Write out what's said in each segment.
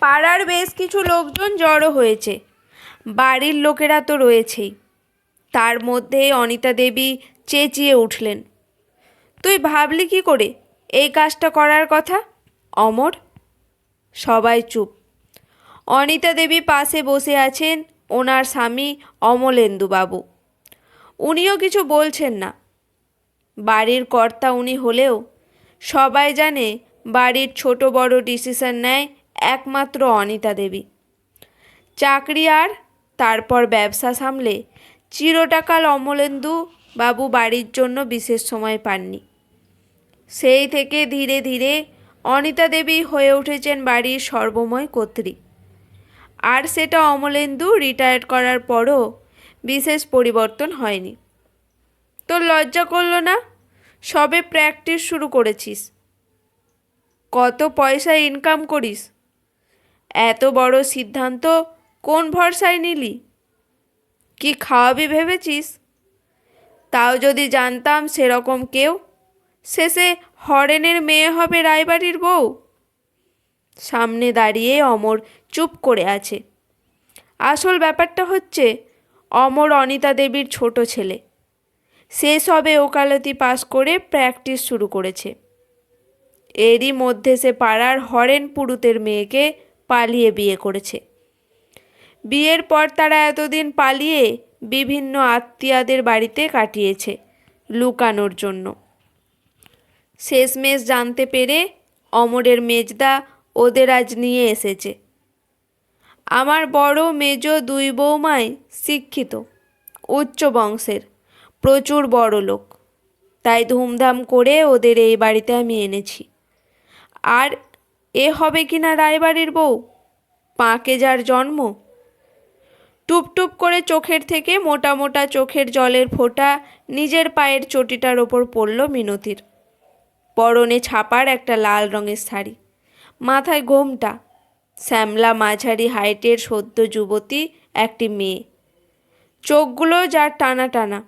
পাড়ার বেশ কিছু লোকজন জড়ো হয়েছে, বাড়ির লোকেরা তো রয়েছেই। তার মধ্যে অনিতা দেবী চেঁচিয়ে উঠলেন, তুই ভাবলি কি করে এই কাজটা করার কথা অমর? সবাই চুপ। অনিতা দেবী পাশে বসে আছেন ওনার স্বামী অমলেন্দুবাবু। উনিও কিছু বলছেন না। বাড়ির কর্তা উনি হলেও সবাই জানে বাড়ির ছোট বড় ডিসিশন নেয় একমাত্র অনিতা দেবী। চাকরি আর তারপর ব্যবসা সামলে চিরটাকাল অমলেন্দু বাবু বাড়ির জন্য বিশেষ সময় পাননি। সেই থেকে ধীরে ধীরে অনিতা দেবী হয়ে উঠেছেন বাড়ির সর্বময় কর্ত্রী। আর সেটা অমলেন্দু রিটায়ার করার পরও বিশেষ পরিবর্তন হয়নি। তোর লজ্জা করলো না? সবে প্র্যাকটিস শুরু করেছিস, কত পয়সা ইনকাম করিস, এত বড় সিদ্ধান্ত কোন ভরসায় নিলি? কি খাওয়াবি ভেবেছিস? তাও যদি জানতাম সেরকম কেউ, শেষে হরেনের মেয়ে হবে রায়বাড়ির বউ। সামনে দাঁড়িয়ে অমর চুপ করে আছে। আসল ব্যাপারটা হচ্ছে অমর অনিতা দেবীর ছোট ছেলে। সে সবে ওকালতি পাস করে প্র্যাকটিস শুরু করেছে। এরই মধ্যে সে পাড়ার হরেন পুরুতের মেয়েকে পালিয়ে বিয়ে করেছে। বিয়ের পর তারা এতদিন পালিয়ে বিভিন্ন আত্মীয়াদের বাড়িতে কাটিয়েছে লুকানোর জন্য। শেষমেশ জানতে পেরে অমরের মেজদা ওদের আজ নিয়ে এসেছে। আমার বড় মেজ দুই বৌমাই শিক্ষিত, উচ্চ বংশের, প্রচুর বড় লোক। তাই ধুমধাম করে ওদের এই বাড়িতে আমি এনেছি। আর এ হবে কিনা রায়বাড়ির বউ, পাঁকে যার জন্ম। টুপটুপ করে চোখের থেকে মোটা মোটা চোখের জলের ফোঁটা নিজের পায়ের চটিটার ওপর পড়ল মিনতির। পরনে ছাপার একটা লাল রঙের শাড়ি, মাথায় ঘোমটা। শ্যামলা মাঝারি হাইটের সদ্য যুবতী একটি মেয়ে, চোখগুলো যার টানা টানা,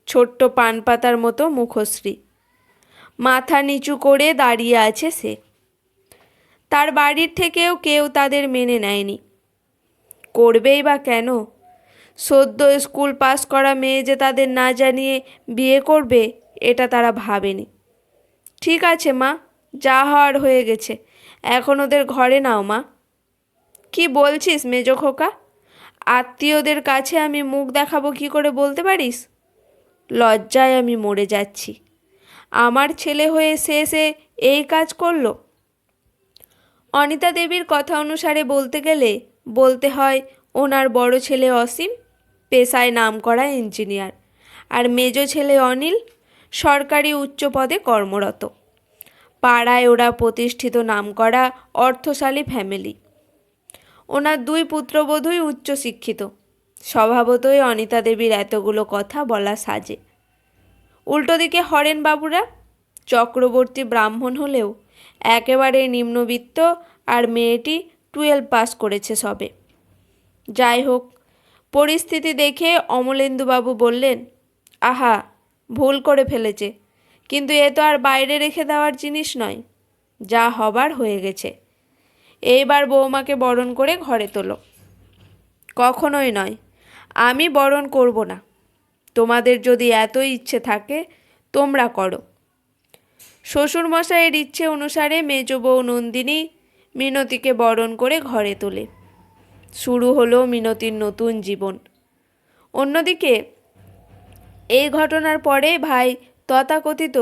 ছোট্ট পান পাতার মতো মুখশ্রী। মাথা নিচু করে দাঁড়িয়ে আছে সে। তার বাড়ির থেকেও কেউ তাদের মেনে নেয়নি। করবেই বা কেন? সদ্য স্কুল পাস করা মেয়ে যে তাদের না জানিয়ে বিয়ে করবে, এটা তারা ভাবেনি। ঠিক আছে মা, যা হওয়ার হয়ে গেছে, এখন ওদের ঘরে নাও মা। কি বলছিস মেজ খোকা? আত্মীয়দের কাছে আমি মুখ দেখাবো কি করে বলতে পারিস? লজ্জায় আমি মরে যাচ্ছি। আমার ছেলে হয়ে সে এই কাজ করলো। অনিতা দেবীর কথা অনুসারে বলতে গেলে বলতে হয় ওনার বড় ছেলে অসীম পেশায় নামকরা ইঞ্জিনিয়ার, আর মেজ ছেলে অনিল সরকারি উচ্চ পদে কর্মরত। পাড়ায় ওরা প্রতিষ্ঠিত নামকরা অর্থশালী ফ্যামিলি। ওনার দুই পুত্রবধূই উচ্চশিক্ষিত। স্বভাবতই অনিতা দেবীর এতগুলো কথা বলা সাজে। উল্টো দিকে হরেন বাবুরা চক্রবর্তী ব্রাহ্মণ হলেও একেবারে নিম্নবিত্ত, আর মেয়েটি 12 পাস করেছে সবে। যাই হোক, পরিস্থিতি দেখে অমলেন্দুবাবু বললেন, আহা, ভুল করে ফেলেছে, কিন্তু এ তো আর বাইরে রেখে দেওয়ার জিনিস নয়। যা হবার হয়ে গেছে। এইবার বৌমাকে বরণ করে ঘরে তোলো। কখনোই নয়, আমি বরণ করব না। তোমাদের যদি এত ইচ্ছে থাকে তোমরা করো। শ্বশুরমশাইয়ের ইচ্ছে অনুসারে মেজ বউ নন্দিনী মিনতিকে বরণ করে ঘরে তোলে। শুরু হলো মিনতির নতুন জীবন। অন্যদিকে এই ঘটনার পরে ভাই তথাকথিত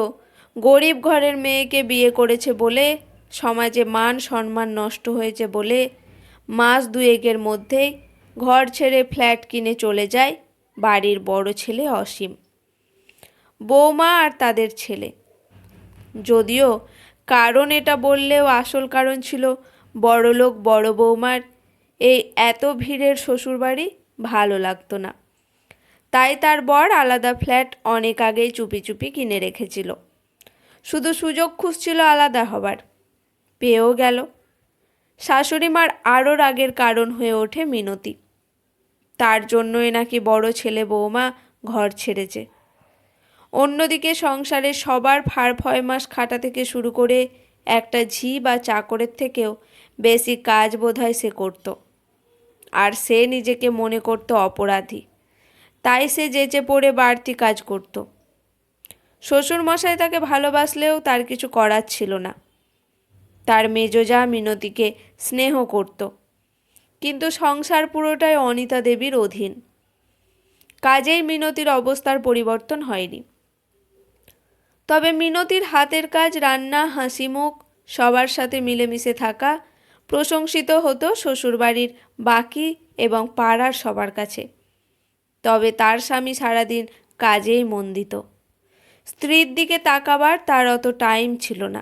গরিব ঘরের মেয়েকে বিয়ে করেছে বলে সমাজে মান সম্মান নষ্ট হয়েছে বলে মাস দুয়েকের মধ্যেই ঘর ছেড়ে ফ্ল্যাট কিনে চলে যায় বাড়ির বড় ছেলে অসীম, বৌমা আর তাদের ছেলে। যদিও কারণ এটা বললেও আসল কারণ ছিল বড়লোক বড় বৌমার এই এত ভিড়ের শ্বশুরবাড়ি ভালো লাগতো না। তাই তার বর আলাদা ফ্ল্যাট অনেক আগেই চুপি চুপি কিনে রেখেছিল। শুধু সুযোগ খুঁজছিল আলাদা হবার। পেয়েও গেল। শাশুড়ি মার আরও রাগের কারণ হয়ে ওঠে মিনতি। তার জন্যই নাকি বড় ছেলে বৌমা ঘর ছেড়েছে। অন্যদিকে সংসারে সবার ফাড় ফয়মাস খাটা থেকে শুরু করে একটা ঝি বা চাকরের থেকেও বেশি কাজ বোধহয় সে করত, আর সে নিজেকে মনে করত অপরাধী, তাই সে যেচে পড়ে বাড়তি কাজ করত। শ্বশুরমশাই তাকে ভালোবাসলেও তার কিছু করার ছিল না। তার মেজজা মিনতিকে স্নেহ করত, কিন্তু সংসার পুরোটাই অনিতা দেবীর অধীন। কাজেই মিনতির অবস্থার পরিবর্তন হয়নি। তবে মিনতির হাতের কাজ, রান্না, হাসিমুখ, সবার সাথে মিলেমিশে থাকা প্রশংসিত হতো শ্বশুরবাড়ির বাকি এবং পাড়ার সবার কাছে। তবে তার স্বামী সারাদিন কাজেই মন দিত। স্ত্রীর দিকে তাকাবার তার অত টাইম ছিল না।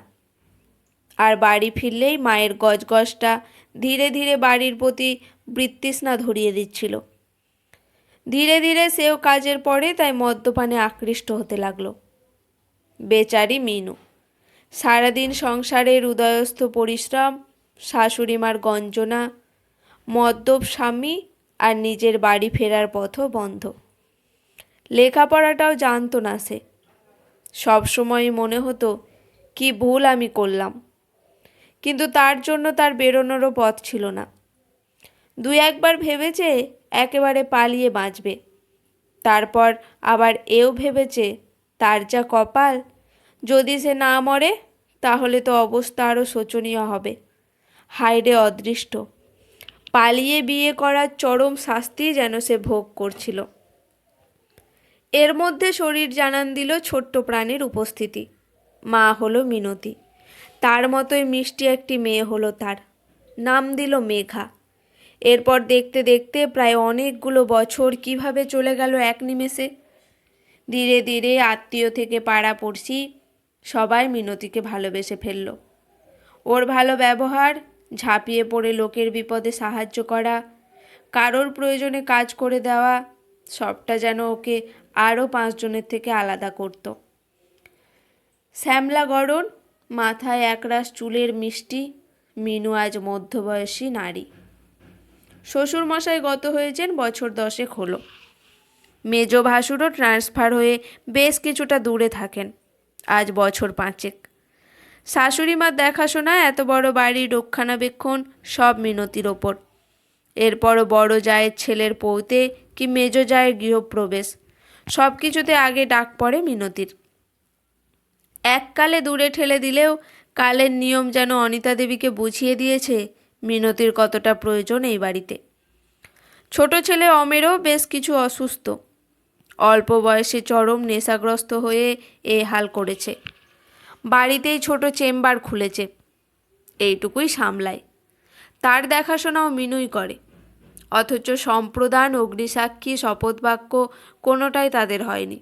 আর বাড়ি ফিরলেই মায়ের গজগজটা ধীরে ধীরে বাড়ির প্রতি বৃত্তৃষ্ণা ধরিয়ে দিচ্ছিল। ধীরে ধীরে সেও কাজের পরে তাই মদ্যপানে আকৃষ্ট হতে লাগলো। বেচারি মিনু সারাদিন সংসারের উদয়স্থ পরিশ্রম, শাশুড়িমার গঞ্জনা, মদ্যপ স্বামী আর নিজের বাড়ি ফেরার পথও বন্ধ। লেখাপড়াটাও জানতো না সে। সবসময়ই মনে হতো কি ভুল আমি করলাম, কিন্তু তার জন্য তার বেরোনোরও পথ ছিল না। দুই একবার ভেবেছে একেবারে পালিয়ে বাঁচবে, তারপর আবার এও ভেবেছে তার যা কপাল, যদি সে না মরে তাহলে তো অবস্থা আরও শোচনীয় হবে। হায়রে অদৃষ্ট, পালিয়ে বিয়ে করার চরম শাস্তি যেন সে ভোগ করছিল। এর মধ্যে শরীর জানান দিল ছোট্ট প্রাণীর উপস্থিতি। মা হলো মিনতি। তার মতোই মিষ্টি একটি মেয়ে হলো তার। নাম দিল মেঘা। এরপর দেখতে দেখতে প্রায় অনেকগুলো বছর কিভাবে চলে গেল এক নিমেষে। ধীরে ধীরে আত্মীয় থেকে পাড়াপড়শি সবাই মিনতিকে ভালোবেসে ফেলল। ওর ভালো ব্যবহার, ঝাঁপিয়ে পড়ে লোকের বিপদে সাহায্য করা, কারোর প্রয়োজনে কাজ করে দেওয়া, সবটা যেন ওকে আরও 5 জনের থেকে আলাদা করত। শ্যামলা গড়ন, মাথায় একরাশ চুলের মিষ্টি মিনু আজ মধ্যবয়সী নারী। শ্বশুরমশাই গত হয়েছেন বছর 10 হলো। মেজ ভাসুরও ট্রান্সফার হয়ে বেশ কিছুটা দূরে থাকেন, আজ বছর 5। শাশুড়িমার দেখাশোনা, এত বড় বাড়ির রক্ষণাবেক্ষণ সব মিনতির ওপর। এরপরও বড় জায়ের ছেলের পৌতে কি মেজ জায়ের গৃহপ্রবেশ, সব কিছুতে আগে ডাক পড়ে মিনতির। এককালে দূরে ঠেলে দিলেও কালের নিয়ম যেন অনিতা দেবীকে বুঝিয়ে দিয়েছে মিনতির কতটা প্রয়োজন এই বাড়িতে। ছোট ছেলে অমেরও বেশ কিছু অসুস্থ, অল্প বয়সে চরম নেশাগ্রস্ত হয়ে এ হাল করেছে। বাড়িতেই ছোট চেম্বার খুলেছে, এইটুকুই সামলায়। তার দেখাশোনাও মিনুই করে, অথচ সম্প্রদান, অগ্নিসাক্ষী, শপথবাক্য কোনোটাই তাদের হয়নি।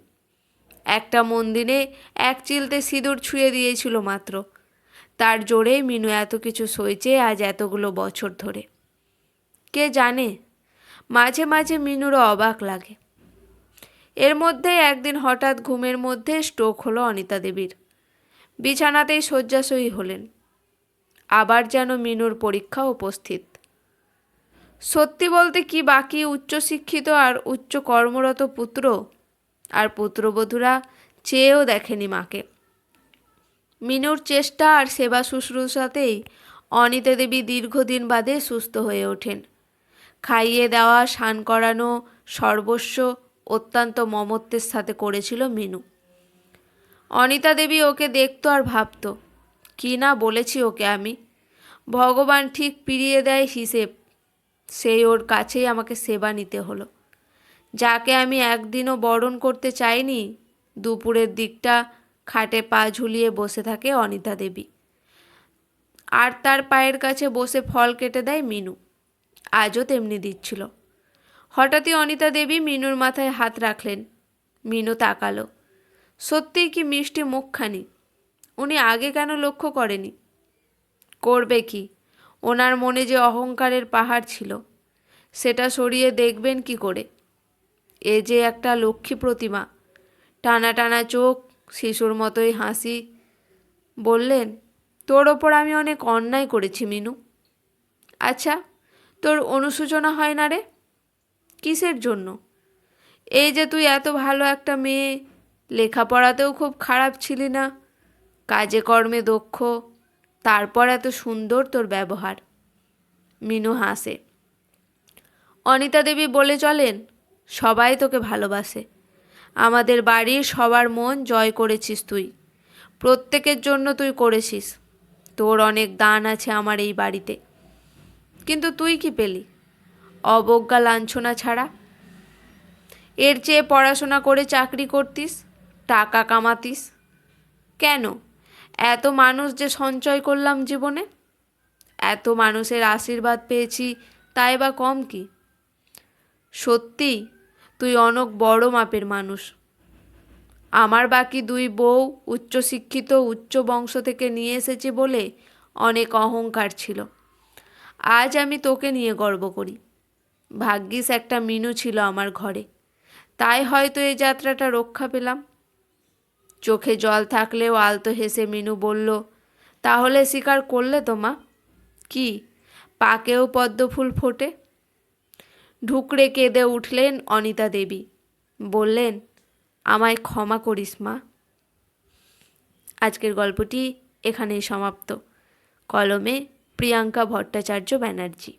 একটা মন্দিরে এক চিলতে সিঁদুর ছুঁয়ে দিয়েছিল মাত্র, তার জোরেই মিনু এত কিছু সইছে আজ এতগুলো বছর ধরে। কে জানে, মাঝে মাঝে মিনুরও অবাক লাগে। এর মধ্যে একদিন হঠাৎ ঘুমের মধ্যে স্ট্রোক হলো অনিতা দেবীর। বিছানাতেই শয্যাশয়ী হলেন। আবার যেন মিনুর পরীক্ষা উপস্থিত। সত্যি বলতে কি বাকি উচ্চশিক্ষিত আর উচ্চ কর্মরত পুত্র আর পুত্রবধূরা চেয়েও দেখেনি মাকে। মিনুর চেষ্টা আর সেবা শুশ্রূষাতেই অনিতা দেবী দীর্ঘদিন বাদে সুস্থ হয়ে ওঠেন। খাইয়ে দেওয়া, স্নান করানো সর্বস্ব অত্যন্ত মমত্বের সাথে করেছিল মিনু। অনিতা দেবী ওকে দেখত আর ভাবত, কি না বলেছি ওকে আমি, ভগবান ঠিক ফিরিয়ে দেয় হিসেব। সেই ওর কাছেই আমাকে সেবা নিতে হলো। যাকে আমি একদিনও বরণ করতে চাইনি, দুপুরের দিকটা খাটে পা ঝুলিয়ে বসে থাকে অনিতা দেবী, আর তার পায়ের কাছে বসে ফল কেটে দেয় মিনু। আজও তেমনি দিচ্ছিল। হঠাৎই অনিতা দেবী মিনুর মাথায় হাত রাখলেন। মিনু তাকালো। সত্যিই কি মিষ্টি মুখখানি, উনি আগে কেন লক্ষ্য করেনি? করবে কি, ওনার মনে যে অহংকারের পাহাড় ছিল সেটা সরিয়ে দেখবেন কি করে? এ যে একটা লক্ষ্মী প্রতিমা, টানা টানা চোখ, শিশুর মতোই হাসি। বললেন, তোর ওপর আমি অনেক অন্যায় করেছি মিনু। আচ্ছা, তোর অনুশোচনা হয় না রে? কিসের জন্য? এই যে তুই এত ভালো একটা মেয়ে, লেখাপড়াতেও খুব খারাপ ছিলি না, কাজে কর্মে দক্ষ, তারপর এত সুন্দর তোর ব্যবহার। মিনু হাসে। অনিতা দেবী বলে চলেন, সবাই তোকে ভালোবাসে। আমাদের বাড়ির সবার মন জয় করেছিস তুই। প্রত্যেকের জন্য তুই করেছিস। তোর অনেক দান আছে আমার এই বাড়িতে। কিন্তু তুই কি পেলি? অবজ্ঞা লাঞ্ছনা ছাড়া। এর চেয়ে পড়াশোনা করে চাকরি করতিস, টাকা কামাতিস। কেন? এত মানুষ যে সঞ্চয় করলাম জীবনে, এত মানুষের আশীর্বাদ পেয়েছি, তাই বা কম কি? সত্যি তুই অনেক বড় মাপের মানুষ। আমার বাকি দুই বউ উচ্চশিক্ষিত, উচ্চ বংশ থেকে নিয়ে এসেছে বলে অনেক অহংকার ছিল। আজ আমি তোকে নিয়ে গর্ব করি। ভাগ্যিস একটা মিনু ছিল আমার ঘরে, তাই হয়তো এই যাত্রাটা রক্ষা পেলাম। চোখে জল থাকলেও আলতো হেসে মিনু বলল, তাহলে স্বীকার করলে তো মা? কি, পাকেও পদ্মফুল ফোটে? ঢুকরে কেঁদে উঠলেন অনিতা দেবী। বললেন, আমায় ক্ষমা করিস মা। আজকের গল্পটি এখানেই সমাপ্ত। কলমে প্রিয়াঙ্কা ভট্টাচার্য ব্যানার্জি।